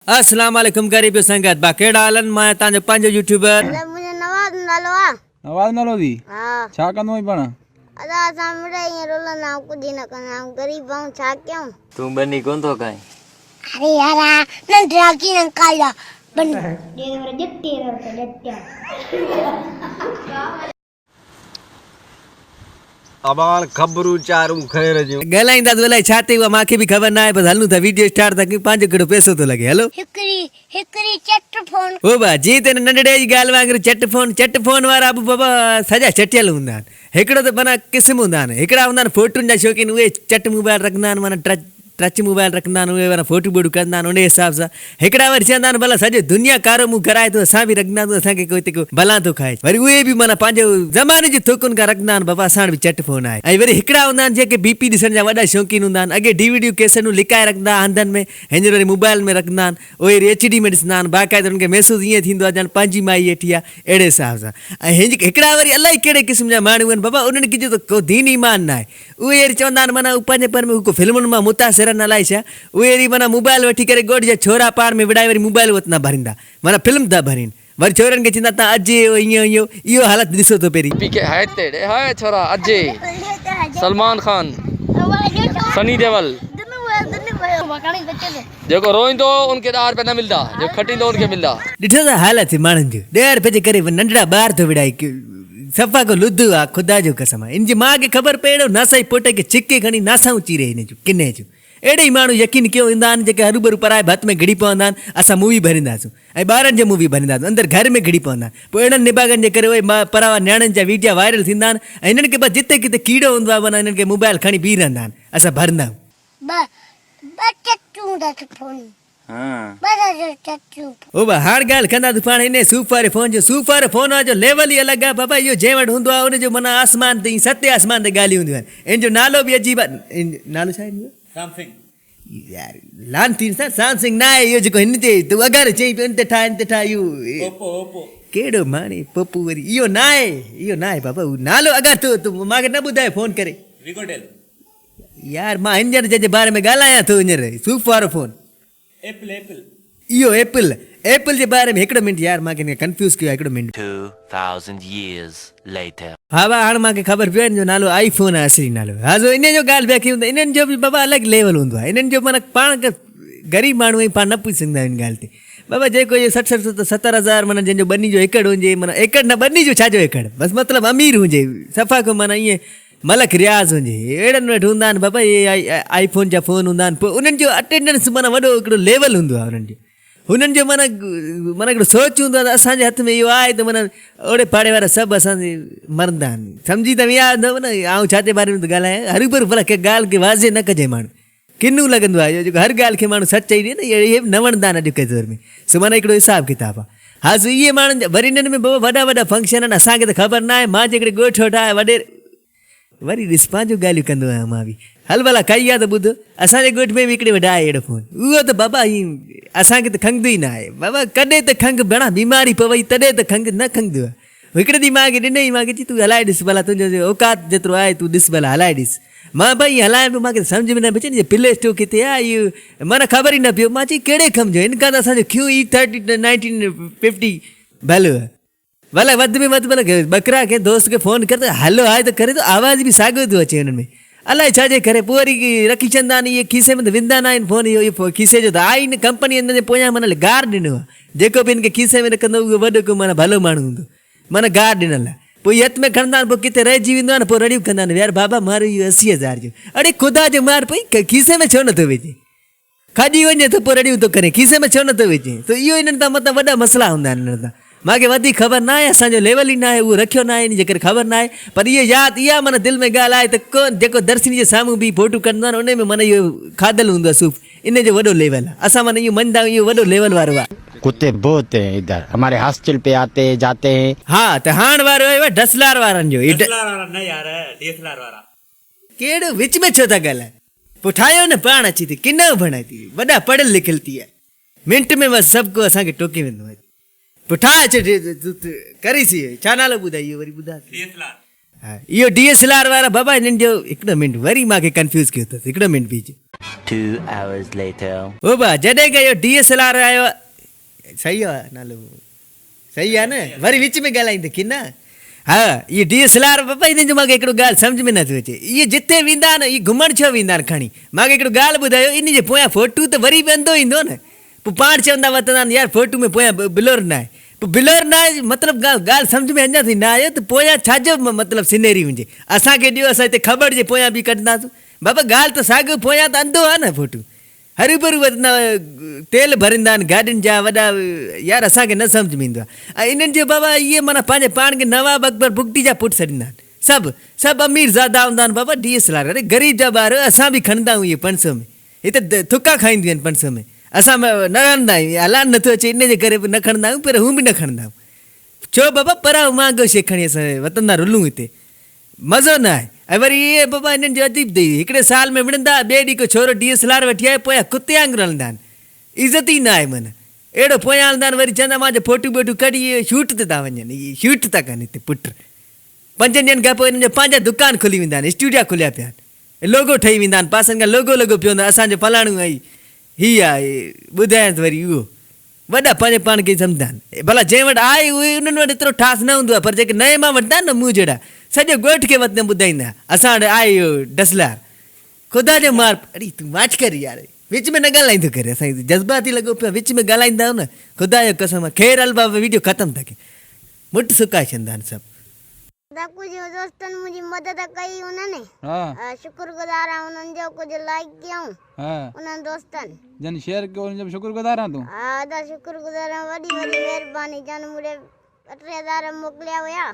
अस्सलाम वालेकुम गरीब संगत बाकेड़ा आलन मैं तांजो पंहिंजो यूट्यूबर मुझे नवाज नालो आ नवाज नालो दी हां छा कंदो आई पण अदा असां मिड़े ये रोल ना कुछ न करना गरीब हूं छा क्यों तू बनी कौन तो काई अरे यार नंदरा की न काला बन ये मेरे जट्टी जट्टा अबाल खबरू चारू खैर जो गलाइंदा तो लाई छाते हुआ माखे भी खबर ना है बस हलनु था वीडियो स्टार्ट तक 5 किलो पैसो तो लगे हेलो हिकरी चट फोन ओ बा जी तेन नंडड़े जी गाल वांगरे चट फोन वारा अबू बाबा सजा चटियल हुंदा हिकड़ो तो बना किस्म हुंदा हिकड़ा हुंदा फोटो जा शौकीन वे चट मोबाइल रखना माना टच मोबाइल रखना उहे वारा फोटो बोटो करना उन हिसाब से हिकड़ा वर चंदा भला सॼो दुनिया कारो मुंह कराए तो असां भी रखना तो असां के कोई ते भला तो खाए वरी उहे भी माना पांजो जमाने जो थोकुन का रखना बाबा असां भी चट फोन आए ऐ वरी हिकड़ा हुंदा जेके बीपी दिसन जा वडा शौकीन हुंदा अगे डीवीडी कैसेटू लिकाए रखदा हंधन में हिंजर वरी मोबाइल में रखदा ओए एचडी में दिसना बाकायदा उनके महसूस ये थींदो जन पांजी माई एठिया एड़े हिसाब से ऐ हिकड़ा वरी अलाई केड़े किस्म जा माण्हू आहिनि बाबा उन्हनि खे जो को दीन ईमान ना है उहे चवंदा माना पंहिंजे पर में को फिल्मुनि मां मुतासिर न अलाई छा उहे माना मोबाइल वठी करे गोड़ जा छोरा पार में विड़ाए वरी मोबाइल वत न भरींदा माना फिल्म था भरीन वरी छोरनि खे चवंदा तव्हां अजय इहो हालत ॾिसो तो पहिरीं पीके है तेरे है छोरा अजय सलमान खान सनी देओल जेको रोईंदो उनके 10 रुपया न मिलदा जो खटींदो उनके मिलदा ॾिठो त हालत माण्हुनि जो 10 रुपए जे करे नंढड़ा ॿार थो विड़ाए सफ़ा को लुद्ध आहे ख़ुदा जो कसम आहे इन जी माउ खे ख़बर पए अहिड़ो नासाई पुट खे छिके खणी नासाऊं चीरे हिन जूं किने जूं अहिड़े ई माण्हू यकीन कयो ईंदा आहिनि जेके हरू भरू पराए भत में घिड़ी पवंदा आहिनि असां मूवी भरींदासीं ऐं ॿारनि जो मूवी भरींदासीं अंदरि घर में घिड़ी पवंदा आहिनि पोइ अहिड़नि निभागनि जे करे उहे परावा नियाणियुनि जा वीडिया वायरल थींदा आहिनि ऐं हिननि खे बसि जिते किथे कीड़ो हूंदो आहे माना हिननि खे मोबाइल खणी बीह रहंदा आहिनि असां भरंदा ओ बा हार ॻाल्हि कंदा तूं पाण हिन सूफ़ वारे फोन जो लेवल ई अलॻि आहे बाबा इहो जंहिं वटि हूंदो आहे उनजो माना आसमान ते सते आसमान ते ॻाल्हियूं हूंदियूं आहिनि इन जो नालो बि अजीब आहे नालो छा आहे यार लानती सैमसंग ना आहे इहो जेको हिन ते तूं अगरि चई पियो इन ते ठाह इहो कहिड़ो माणे पप्पू वरी इहो ना आहे बाबा नालो अगरि तूं मूंखे न ॿुधाए फोन करे यार मां हींअर जे बारे में ॻाल्हायां थो हींअर सूफ़ वारो फोन इहो एप्पल जे बारे में हिकिड़ो मिंट यार मूंखे कंफ्यूज़ कयो हिकिड़ो मिंट 2000 years later हा भाउ हाणे मूंखे ख़बर पियो हिन जो नालो आई फोन आहे असली नालो हा जो इन जो ॻाल्हि पिया कयूं त इन्हनि जो बि बाबा अलॻि लेवल हूंदो आहे इन्हनि जो माना पाण ग़रीब माण्हू पाण न पुछी सघंदा आहिनि ॻाल्हि ते बाबा जेको इहो 60-70 माना जंहिंजो बनी जो एकड़ हुजे माना एकड़ न बनी जो छाजो एकड़ बसि मतिलबु अमीर हुजे सफ़ा को माना ईअं मलक रियाज़ हुजे अहिड़नि वटि हूंदा आहिनि बाबा इहे आई फोन जा फ़ोन हूंदा आहिनि पोइ उन्हनि जो अटेंडेंस माना वॾो हिकिड़ो लेवल हूंदो आहे हुननि जो माना हिकिड़ो सोच हूंदो आहे त असांजे हथ में इहो आहे त माना ओड़े पाड़े वारा सभु असांजे मरंदा आहिनि सम्झी त विया न आउं छा जे बारे में त ॻाल्हायां हरू भरू भला कंहिं ॻाल्हि खे वाज़े न कजे माण्हू किन्नू लॻंदो आहे इहो जेको हर ॻाल्हि खे माण्हू सच चई ॾिए न इहे न वणंदा आहिनि अॼु के दौर में सो माना हिकिड़ो हिसाबु किताबु आहे हा सो इहे माण्हुनि जा वरी हिननि में बाबा वॾा फंक्शन आहिनि असांखे त ख़बर न आहे मां जेकॾहिं ॻोठु वठा वॾे वरी ॾिस पंहिंजो ॻाल्हियूं कंदो आहियां मां बि हल भला कई आहे त ॿुध असांजे ॻोठ में बि हिकिड़े वॾा आहे अहिड़ो फोन उहो त बाबा असांखे त खंघंदो ई न आहे बाबा कॾहिं त खंघि भेण बीमारी पवई तॾहिं त खंघि न खंघंदो आहे हिकिड़े ॾींहुं मूंखे ॾिनई मूंखे चई तूं हलाए ॾिस भला तुंहिंजो औकात जेतिरो आहे तूं ॾिस भला हलाए ॾिस मां भाई हलायां पियो मूंखे सम्झ में न पियो अचे प्ले स्टोर किथे आहे इहो माना ख़बर ई न पियो मां चई कहिड़े कम जो हिन खां त असांजो क्यू E30 1950 भलो भला वधि में वधि भला बकरा खे दोस्त खे फ़ोन कर त हलो आहे त करे थो आवाज़ बि साॻियो थो अचे हुन में अलाए छाजे करे पोइ वरी रखी छॾंदा आहिनि इहे खीसे में त विंदा न आहिनि फ़ोन इहो खीसे जो त आहे न कंपनी हिन जे पोयां माना गार ॾिनो आहे जेको बि हिन खे खीसे में रखंदो उहो वॾो को माना भलो माण्हू हूंदो माना गार ॾिनल आहे पोइ हथ में खणंदा आहिनि पोइ किथे रहिजी वेंदो आहे न पोइ रड़ियूं कंदा आहिनि यार बाबा मारो इहो 80,000 जो अड़े ख़ुदा जो मार पई खीसे में छो नथो विझे खाॼी वञे त पोइ रड़ियूं थो करे खीसे में छो नथो विझे त इहो हिननि तां मतिलबु वॾा मसला हूंदा आहिनि हिननि तां मूंखे वधीक ख़बर न आहे असांजो लेवल ई न आहे उहो रखियो न आहे इन जे करे ख़बर न आहे पर इहा यादि इहा माना दिलि में ॻाल्हि आहे त कोन जेको दर्शनी जे साम्हूं बि फोटो कढंदो आहे उन में माना इहो खाधल हूंदो आहे सूफ़ इन जो वॾो लेवल आहे असां माना इहो मञंदा आहियूं इहो वॾो लेवल वारो आहे कुत्ते बहुत हैं इधर हमारे हॉस्टल पे आते जाते हैं हा त हाण वारो आहे डसलार वारनि जो कहिड़ो विच में छो था ॻाल्हाए पोइ ठाहियो न पाण अची थी किन भणाए थी वॾा पढ़ियल लिखियल थी आहे मिंट में बसि सभु को असांखे टोके वेंदो आहे पोइ ठाहे अचे करीसीं छा नालो ॿुधाए इहो वरी ॿुधाए हा इहो DSLR वारा बाबा हिननि जो हिकिड़ो मिंट वरी मूंखे कंफ्यूज़ कयो अथसि हिकिड़ो मिंट बीच 2 hours later. ओ बा जॾहिं का इहो DSLR आयो सही आहे नालो सही आहे न वरी विच में ॻाल्हाईंदे की न हा इहे DSLR बाबा हिन जो मूंखे हिकिड़ो ॻाल्हि सम्झ में नथो अचे इहे जिते वेंदा आहिनि इहे घुमणु छो वेंदा आहिनि खणी मूंखे हिकिड़ो ॻाल्हि ॿुधायो इन जे पोयां फोटू त वरी बि अंधो ईंदो न पोइ पाण चवंदा वठंदा आहिनि यार फोटू में पोयां ब्लर न आहे पोइ ब्लर न आहे मतिलबु ॻाल्हि सम्झ में अञा ताईं न आयो त पोयां छाजो मतिलबु सिनेरी हुजे असांखे ॾियो असां हिते ख़बर जे पोयां बि कढंदासीं बाबा ॻाल्हि त साॻियो पोयां त अंधो आहे न फोटू हरू भरू वधंदा तेल भरींदा आहिनि गाॾियुनि जा वॾा यार असांखे न सम्झ में ईंदो आहे ऐं इन्हनि जो बाबा इहे माना पंहिंजे पाण खे नवाब अकबर बुगटी जा पुटु छॾींदा आहिनि सभु अमीर ज़ादा हूंदा आहिनि बाबा DSLR अरे ग़रीब जा ॿार असां बि खणंदा आहियूं इहे 500 में हिते थुका खाईंदियूं आहिनि 500 में असां न खणंदा आहियूं हलाइणु नथो अचे इन जे करे बि न खणंदा आहियूं पर हू बि न खणंदा आहियूं छो बाबा परां महांगो शइ खणी असां वतंदा रुलूं हिते मज़ो न आहे ऐं वरी इहे बाबा हिननि जो अजीब अथई हिकिड़े साल में विढ़ंदा ॿिए ॾींहुं को छोरो DSLR वठी आयो पोयां कुते वांगुरु हलंदा आहिनि इज़त ई न आहे माना अहिड़ो पोयां हलंदा आहिनि वरी चवंदा मुंहिंजो फोटू वोटू कढी इहे शूट ते था वञनि इहे शूट था कनि हिते पुट 5 ॾींहंनि खां पोइ हिननि जो पंहिंजा दुकान खुली वेंदा आहिनि स्टूडिया खुलिया पिया आहिनि लोगो ठही वेंदा आहिनि पासनि खां लोगो पियो हूंदो आहे असांजो फलाणो ऐं हीअ आहे ॿुधायांसि वरी उहो वॾा पंहिंजे पाण खे सम्झंदा आहिनि भला जंहिं वटि आहे उहे उन्हनि वटि एतिरो ठास न हूंदो आहे पर जेके नए मां वठंदा आहिनि न मूं जहिड़ा सॼो ॻोठ खे वधि ॿुधाईंदा असां वटि आहे इहो DSLR ख़ुदा जो मार अड़ी तूं माच कर यार विच में न ॻाल्हाईंदो करे असां जज़्बाती लॻो पियो विच में ॻाल्हाईंदा आहियूं न ख़ुदा जो कसम ख़ैर अलबा वीडियो ख़तमु था कनि मुट सुकाए छॾंदा आहिनि सभु दाकू जो दोस्तन मुझी मदद कई उन्होंने हाँ शुक्रगुजार आहियां उन्हनि जो कुछ लाइक कयूं हाँ उन्हनि दोस्तन जन शेयर कयो उन जो शुक्रगुजार आहियां तूं हा दा शुक्रगुजार आहियां वॾी वॾी महिरबानी जन मुझे 5000 मोकिलिया हुया